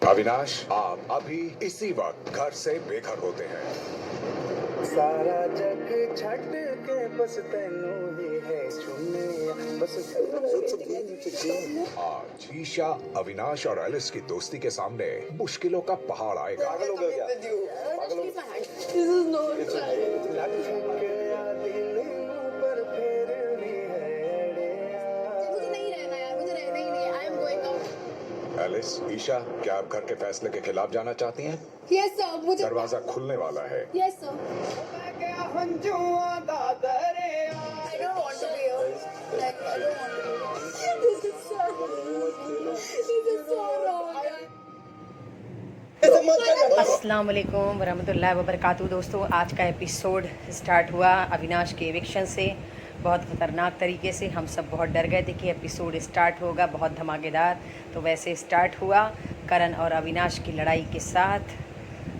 अविनाश, आप अभी इसी वक्त घर से बेघर होते हैं। सारा जग छट के बस तेनू ही है चुने बस आज ईशा, अविनाश और एलिस की दोस्ती के सामने मुश्किलों का पहाड़ आएगा। पागल हो गया क्या? पागल हो गया। This is not child. मुझे नहीं रहना यार, मुझे रहना ही नहीं है। I am going out. Alice, Isha, क्या आप घर के फैसले के खिलाफ जाना चाहती हैं? Yes sir, मुझे दरवाजा खुलने वाला है। Yes sir. क्या हंजुआ दादरे I don't want to be here. Like, I don't want to be here. This is so wrong. This is so wrong. अस्सलाम वालेकुम वरहमतुल्लाहि वबरकातुहू। दोस्तों, आज का एपिसोड स्टार्ट हुआ अविनाश के एविक्शन से। बहुत ख़तरनाक तरीके से हम सब बहुत डर गए थे कि एपिसोड स्टार्ट होगा बहुत धमाकेदार। तो वैसे स्टार्ट हुआ करण और अविनाश की लड़ाई के साथ।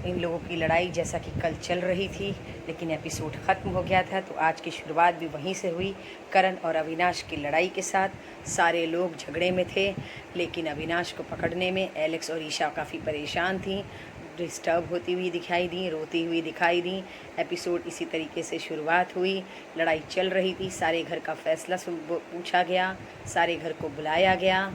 इन लोगों की लड़ाई जैसा कि कल चल रही थी, लेकिन एपिसोड ख़त्म हो गया था। तो आज की शुरुआत भी वहीं से हुई, करण और अविनाश की लड़ाई के साथ। सारे लोग झगड़े में थे, लेकिन अविनाश को पकड़ने में एलेक्स और ईशा काफ़ी परेशान थी, डिस्टर्ब होती हुई दिखाई दी, रोती हुई दिखाई दी। एपिसोड इसी तरीके से शुरुआत हुई, लड़ाई चल रही थी। सारे घर का फैसला पूछा गया, सारे घर को बुलाया गया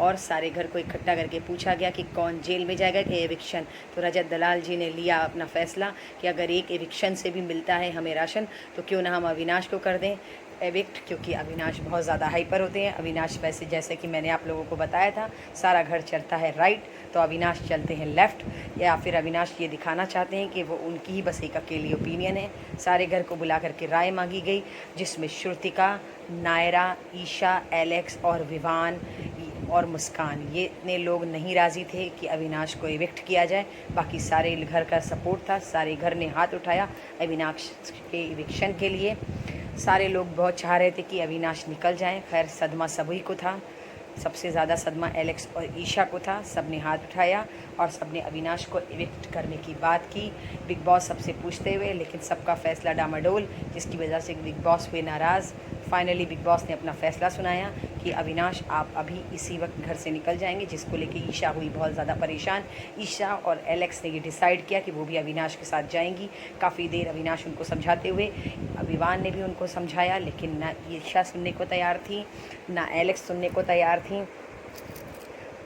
और सारे घर को इकट्ठा करके पूछा गया कि कौन जेल में जाएगा कि एविक्शन। तो रजत दलाल जी ने लिया अपना फ़ैसला कि अगर एक एविक्शन से भी मिलता है हमें राशन, तो क्यों ना हम अविनाश को कर दें एविक्ट, क्योंकि अविनाश बहुत ज़्यादा हाइपर होते हैं। अविनाश वैसे जैसे कि मैंने आप लोगों को बताया था, सारा घर चलता है राइट, तो अविनाश चलते हैं लेफ़्ट, या फिर अविनाश ये दिखाना चाहते हैं कि वो उनकी ही बस एक अकेली ओपिनियन है। सारे घर को बुला करके राय मांगी गई, जिसमें श्रुतिका, नायरा, ईशा, एलेक्स और विवान और मुस्कान, ये इतने लोग नहीं राज़ी थे कि अविनाश को इविक्ट किया जाए। बाकी सारे घर का सपोर्ट था, सारे घर ने हाथ उठाया अविनाश के इविक्शन के लिए। सारे लोग बहुत चाह रहे थे कि अविनाश निकल जाएं। खैर, सदमा सभी को था, सबसे ज़्यादा सदमा एलेक्स और ईशा को था। सब ने हाथ उठाया और सब ने अविनाश को इविक्ट करने की बात की, बिग बॉस सबसे पूछते हुए, लेकिन सबका फ़ैसला डामाडोल, जिसकी वजह से बिग बॉस हुए नाराज़। फाइनली बिग बॉस ने अपना फ़ैसला सुनाया कि अविनाश आप अभी इसी वक्त घर से निकल जाएंगे, जिसको लेके ईशा हुई बहुत ज़्यादा परेशान। ईशा और एलेक्स ने ये डिसाइड किया कि वो भी अविनाश के साथ जाएंगी। काफ़ी देर अविनाश उनको समझाते हुए, विवान ने भी उनको समझाया, लेकिन ना ईशा सुनने को तैयार थी ना एलेक्स सुनने को तैयार थी।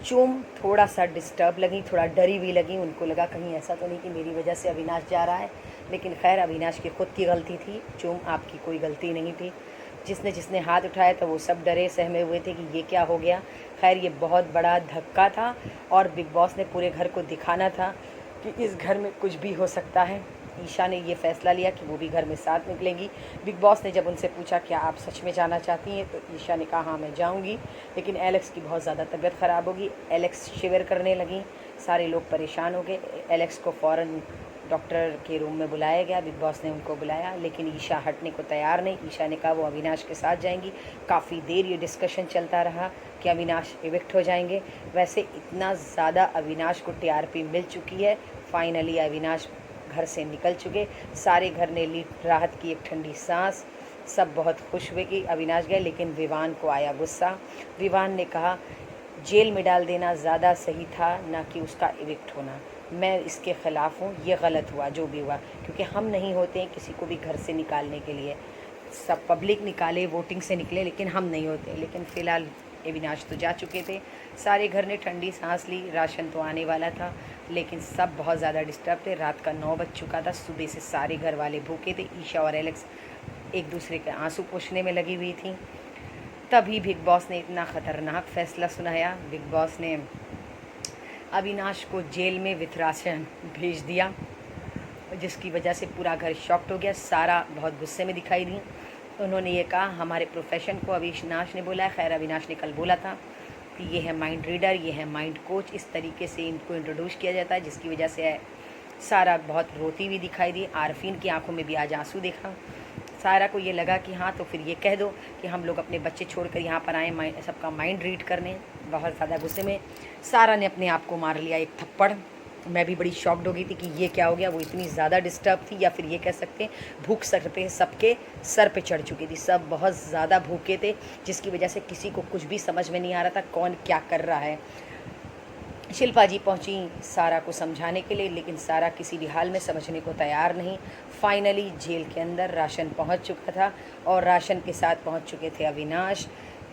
चूम थोड़ा सा डिस्टर्ब लगी, थोड़ा डरी भी लगी। उनको लगा कहीं ऐसा तो नहीं कि मेरी वजह से अविनाश जा रहा है, लेकिन खैर अविनाश की खुद की गलती थी। चूम आपकी कोई गलती नहीं थी। जिसने जिसने हाथ उठाया तो वो सब डरे सहमे हुए थे कि ये क्या हो गया। खैर, ये बहुत बड़ा धक्का था और बिग बॉस ने पूरे घर को दिखाना था कि इस घर में कुछ भी हो सकता है। ईशा ने ये फ़ैसला लिया कि वो भी घर में साथ निकलेंगी। बिग बॉस ने जब उनसे पूछा क्या आप सच में जाना चाहती हैं, तो ईशा ने कहा हाँ मैं जाऊंगी, लेकिन एलेक्स की बहुत ज़्यादा तबीयत ख़राब होगी। एलेक्स शिविर करने लगी, सारे लोग परेशान हो गए। एलेक्स को फ़ौरन डॉक्टर के रूम में बुलाया गया, बिग बॉस ने उनको बुलाया, लेकिन ईशा हटने को तैयार नहीं। ईशा ने कहा वो अविनाश के साथ जाएंगी। काफ़ी देर ये डिस्कशन चलता रहा कि अविनाश इविक्ट हो जाएंगे। वैसे इतना ज़्यादा अविनाश को टीआरपी मिल चुकी है, फाइनली अविनाश घर से निकल चुके। सारे घर ने ली राहत की एक ठंडी सांस, सब बहुत खुश हुए कि अविनाश गए। लेकिन विवान को आया गुस्सा। विवान ने कहा जेल में डाल देना ज़्यादा सही था, ना कि उसका इविक्ट होना। मैं इसके ख़िलाफ़ हूँ, ये गलत हुआ जो भी हुआ, क्योंकि हम नहीं होते हैं किसी को भी घर से निकालने के लिए। सब पब्लिक निकाले, वोटिंग से निकले, लेकिन हम नहीं होते। लेकिन फ़िलहाल अविनाश तो जा चुके थे। सारे घर ने ठंडी सांस ली, राशन तो आने वाला था, लेकिन सब बहुत ज़्यादा डिस्टर्ब थे। रात का 9 बज चुका था, सुबह से सारे घर वाले भूखे थे। ईशा और एलेक्स एक दूसरे के आंसू पोंछने में लगी हुई थी। तभी बिग बॉस ने इतना ख़तरनाक फ़ैसला सुनाया। बिग बॉस ने अविनाश को जेल में विथ राशन भेज दिया, जिसकी वजह से पूरा घर शॉक्ड हो गया। सारा बहुत गुस्से में दिखाई दी। उन्होंने ये कहा हमारे प्रोफेशन को अविनाश ने बोला है। खैर, अविनाश ने कल बोला था कि ये है माइंड रीडर, ये है माइंड कोच, इस तरीके से इनको इंट्रोड्यूस किया जाता है, जिसकी वजह से सारा बहुत रोती हुई दिखाई दी। आरफीन की आंखों में भी आज आंसू देखा। सारा को ये लगा कि हाँ तो फिर ये कह दो कि हम लोग अपने बच्चे छोड़कर यहाँ पर आए सबका माइंड रीड करने। बहुत ज़्यादा गुस्से में सारा ने अपने आप को मार लिया एक थप्पड़। मैं भी बड़ी शॉक्ड हो गई थी कि ये क्या हो गया। वो इतनी ज़्यादा डिस्टर्ब थी, या फिर ये कह सकते हैं भूख सकते हैं, सबके सर पे चढ़ चुकी थी। सब बहुत ज़्यादा भूखे थे, जिसकी वजह से किसी को कुछ भी समझ में नहीं आ रहा था कौन क्या कर रहा है। शिल्पा जी पहुंची सारा को समझाने के लिए, लेकिन सारा किसी भी हाल में समझने को तैयार नहीं। फाइनली जेल के अंदर राशन पहुंच चुका था और राशन के साथ पहुंच चुके थे अविनाश।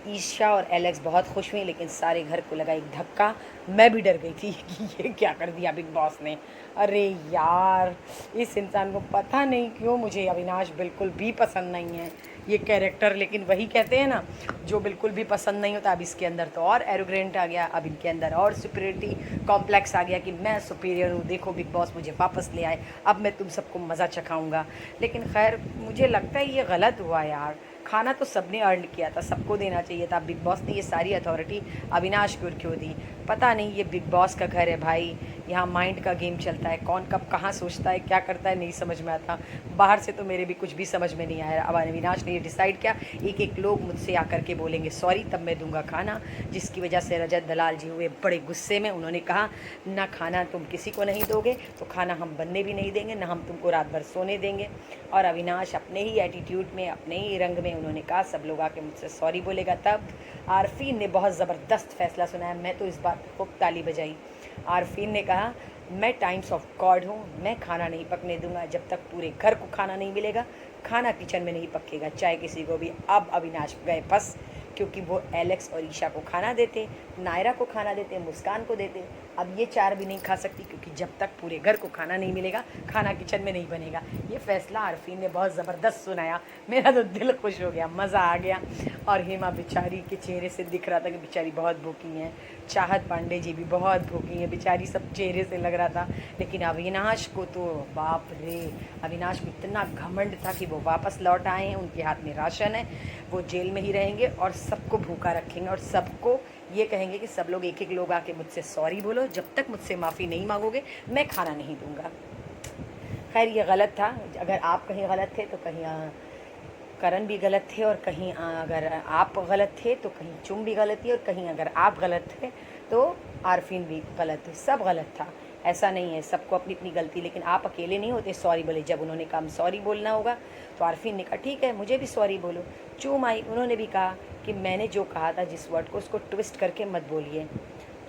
ईशा और एलेक्स बहुत खुश हुई, लेकिन सारे घर को लगा एक धक्का। मैं भी डर गई थी कि ये क्या कर दिया बिग बॉस ने। अरे यार, इस इंसान को पता नहीं क्यों मुझे अविनाश बिल्कुल भी पसंद नहीं है ये कैरेक्टर। लेकिन वही कहते हैं ना, जो बिल्कुल भी पसंद नहीं होता। अब इसके अंदर तो और एरोग्रेंट आ गया, अब इनके अंदर और सुपीरियरिटी कॉम्प्लेक्स आ गया कि मैं सुपीरियर हूँ, देखो बिग बॉस मुझे वापस ले आए, अब मैं तुम सबको मज़ा चखाऊंगा। लेकिन खैर मुझे लगता है ये गलत हुआ यार। खाना तो सबने अर्न किया था, सबको देना चाहिए था। बिग बॉस ने ये सारी अथॉरिटी अविनाश को क्यों दी? पता नहीं, ये बिग बॉस का घर है भाई, यहाँ माइंड का गेम चलता है। कौन कब कहाँ सोचता है, क्या करता है, नहीं समझ में आता। बाहर से तो मेरे भी कुछ भी समझ में नहीं आया। अब अविनाश ने ये डिसाइड किया, एक एक लोग मुझसे आकर के बोलेंगे सॉरी, तब मैं दूंगा खाना। जिसकी वजह से रजत दलाल जी हुए बड़े गुस्से में। उन्होंने कहा ना खाना तुम किसी को नहीं दोगे तो खाना हम बनने भी नहीं देंगे, ना हम तुमको रात भर सोने देंगे। और अविनाश अपने ही एटीट्यूड में, अपने ही रंग में उन्होंने कहा सब लोग आके मुझसे सॉरी बोलेगा तब। आरफीन ने बहुत ज़बरदस्त फैसला सुनाया, मैं तो इस बात पर खूब ताली बजाई। आरफीन ने कहा मैं टाइम्स ऑफ गॉड हूँ, मैं खाना नहीं पकने दूंगा जब तक पूरे घर को खाना नहीं मिलेगा। खाना किचन में नहीं पकेगा चाहे किसी को भी। अब अविनाश गए फंस, क्योंकि वो एलेक्स और ईशा को खाना देते, नायरा को खाना देते, मुस्कान को देते। अब ये चार भी नहीं खा सकती, क्योंकि जब तक पूरे घर को खाना नहीं मिलेगा खाना किचन में नहीं बनेगा। ये फैसला आरफीन ने बहुत ज़बरदस्त सुनाया, मेरा तो दिल खुश हो गया, मज़ा आ गया। और हेमा बेचारी के चेहरे से दिख रहा था कि बेचारी बहुत भूखी हैं। चाहत पांडे जी भी बहुत भूखी हैं बेचारी, सब चेहरे से लग रहा था। लेकिन अविनाश को तो बाप रे, अविनाश को इतना घमंड था कि वो वापस लौट आए हैं, उनके हाथ में राशन है, वो जेल में ही रहेंगे और सबको भूखा रखेंगे और सबको ये कहेंगे कि सब लोग एक एक लोग आके मुझसे सॉरी बोलो, जब तक मुझसे माफ़ी नहीं मांगोगे मैं खाना नहीं दूंगा। खैर ये गलत था। अगर आप कहीं गलत थे तो कहीं करण भी गलत थे, और कहीं अगर आप गलत थे तो कहीं चुम भी गलत थी, और कहीं अगर आप गलत थे तो आरफीन भी गलत थे। सब गलत था, ऐसा नहीं है, सबको अपनी अपनी गलती। लेकिन आप अकेले नहीं होते सॉरी बोले। जब उन्होंने कहा सॉरी बोलना होगा तो आरफीन ने कहा ठीक है मुझे भी सॉरी बोलो। चूम आई, उन्होंने भी कहा कि मैंने जो कहा था जिस वर्ड को उसको ट्विस्ट करके मत बोलिए।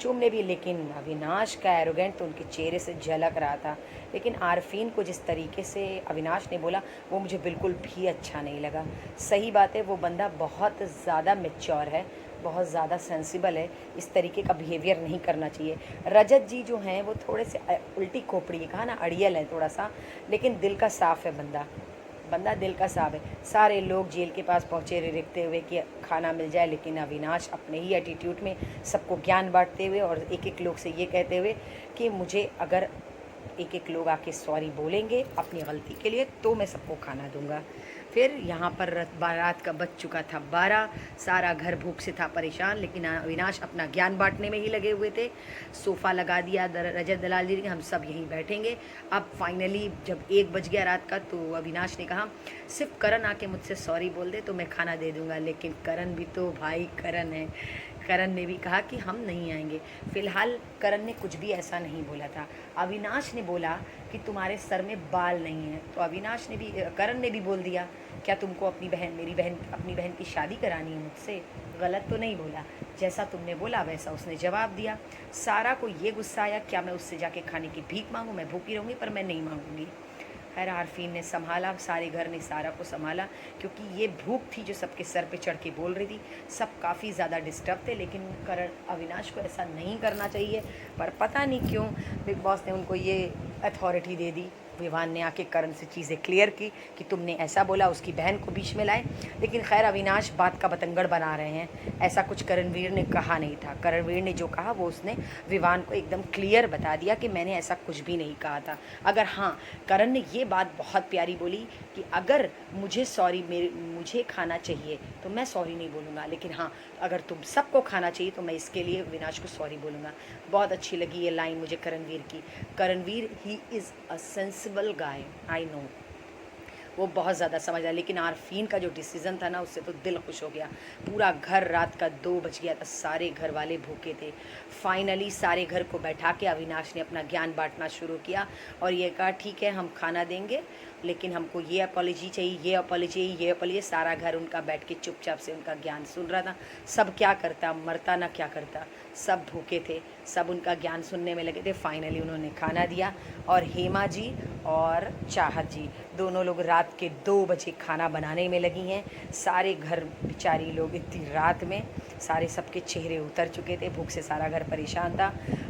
चुम ने भी, लेकिन अविनाश का एरोगेंट तो उनके चेहरे से झलक रहा था। लेकिन आरफीन को जिस तरीके से अविनाश ने बोला वो मुझे बिल्कुल भी अच्छा नहीं लगा। सही बात है, वो बंदा बहुत ज़्यादा मैच्योर है, बहुत ज़्यादा सेंसिबल है, इस तरीके का बिहेवियर नहीं करना चाहिए। रजत जी जो हैं वो थोड़े से उल्टी खोपड़ी, कहा ना अड़ियल है थोड़ा सा, लेकिन दिल का साफ़ है बंदा दिल का साफ है। सारे लोग जेल के पास पहुँचे रिरकते हुए कि खाना मिल जाए, लेकिन अविनाश अपने ही एटीट्यूड में सबको ज्ञान बांटते हुए और एक एक लोग से ये कहते हुए कि मुझे अगर एक एक लोग आके सॉरी बोलेंगे अपनी गलती के लिए तो मैं सबको खाना दूंगा। फिर यहाँ पर रात का बज चुका था 12, सारा घर भूख से था परेशान, लेकिन अविनाश अपना ज्ञान बांटने में ही लगे हुए थे। सोफ़ा लगा दिया रजत दलाल जी ने, हम सब यहीं बैठेंगे। अब फाइनली जब 1 बज गया रात का तो अविनाश ने कहा सिर्फ करण आके मुझसे सॉरी बोल दे तो मैं खाना दे दूँगा। लेकिन करण भी तो भाई करण है, करण ने भी कहा कि हम नहीं आएंगे। फ़िलहाल करण ने कुछ भी ऐसा नहीं बोला था। अविनाश ने बोला कि तुम्हारे सर में बाल नहीं है, तो अविनाश ने भी, करण ने भी बोल दिया क्या तुमको अपनी बहन की शादी करानी है मुझसे? गलत तो नहीं बोला, जैसा तुमने बोला वैसा उसने जवाब दिया। सारा को ये गुस्सा आया क्या मैं उससे जाके खाने की भीख मांगूँ? मैं भूखी रहूँगी पर मैं नहीं मांगूंगी। खैर आरफीन ने संभाला, सारे घर ने सारा को संभाला, क्योंकि ये भूख थी जो सबके सर पे चढ़ के बोल रही थी। सब काफ़ी ज़्यादा डिस्टर्ब थे, लेकिन करण अविनाश को ऐसा नहीं करना चाहिए, पर पता नहीं क्यों बिग बॉस ने उनको ये अथॉरिटी दे दी। विवान ने आके करण से चीज़ें क्लियर की कि तुमने ऐसा बोला, उसकी बहन को बीच में लाए। लेकिन खैर अविनाश बात का बतंगड़ बना रहे हैं, ऐसा कुछ करणवीर ने कहा नहीं था। करणवीर ने जो कहा वो उसने विवान को एकदम क्लियर बता दिया कि मैंने ऐसा कुछ भी नहीं कहा था। अगर हाँ, करण ने ये बात बहुत प्यारी बोली कि अगर मुझे खाना चाहिए तो मैं सॉरी नहीं बोलूँगा, लेकिन हाँ अगर तुम सबको खाना चाहिए तो मैं इसके लिए अविनाश को सॉरी बोलूँगा। बहुत अच्छी लगी ये लाइन मुझे करणवीर की। Karanveer he is a sensible guy, I know. वो बहुत ज़्यादा समझ आया। लेकिन आरफीन का जो डिसीज़न था ना, उससे तो दिल खुश हो गया। पूरा घर रात का 2 बज गया था, सारे घर वाले भूखे थे। फाइनली सारे घर को बैठा के अविनाश ने अपना ज्ञान बांटना शुरू किया और ये कहा ठीक है हम खाना देंगे, लेकिन हमको ये अपॉलॉजी चाहिए, ये अपॉलॉजी चाहिए, ये अपॉलॉजी। सारा घर उनका बैठ के चुपचाप से उनका ज्ञान सुन रहा था। सब क्या करता, मरता ना क्या करता, सब भूखे थे, सब उनका ज्ञान सुनने में लगे थे। फाइनली उन्होंने खाना दिया और हेमा जी और चाहत जी दोनों लोग रात के 2 बजे खाना बनाने में लगी हैं। सारे घर बेचारी लोग इतनी रात में सारे सबके चेहरे उतर चुके थे, भूख से सारा घर परेशान था।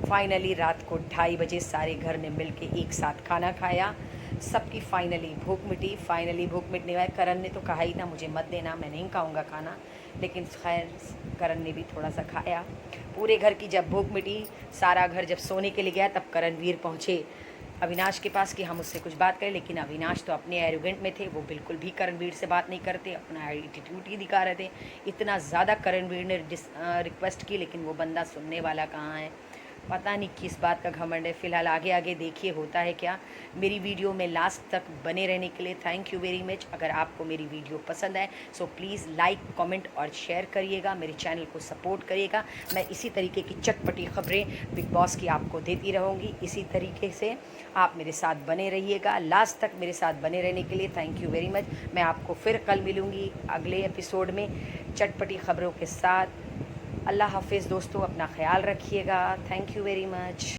फाइनली रात को 2:30 बजे सारे घर ने मिल के एक साथ खाना खाया। सबकी फाइनली भूख मिटी। फाइनली भूख मिटने वाले करण ने तो कहा ही था मुझे मत देना, मैं नहीं खाऊंगा खाना, लेकिन खैर करण ने भी थोड़ा सा खाया। पूरे घर की जब भूख मिटी, सारा घर जब सोने के लिए गया, तब करणवीर पहुँचे अविनाश के पास कि हम उससे कुछ बात करें। लेकिन अविनाश तो अपने एरोगेंट में थे, वो बिल्कुल भी करणवीर से बात नहीं करते, अपना एटीट्यूड ही दिखा रहे थे। इतना ज़्यादा करणवीर ने रिक्वेस्ट की, लेकिन वो बंदा सुनने वाला कहाँ है, पता नहीं किस बात का घमंड है। फ़िलहाल आगे आगे देखिए होता है क्या। मेरी वीडियो में लास्ट तक बने रहने के लिए थैंक यू वेरी मच। अगर आपको मेरी वीडियो पसंद है सो प्लीज़ लाइक, कमेंट और शेयर करिएगा, मेरे चैनल को सपोर्ट करिएगा। मैं इसी तरीके की चटपटी खबरें बिग बॉस की आपको देती रहूँगी। इसी तरीके से आप मेरे साथ बने रहिएगा, लास्ट तक मेरे साथ बने रहने के लिए थैंक यू वेरी मच। मैं आपको फिर कल मिलूँगी अगले एपिसोड में चटपटी खबरों के साथ। अल्लाह हाफिज़ दोस्तों, अपना ख्याल रखिएगा। Thank you very much.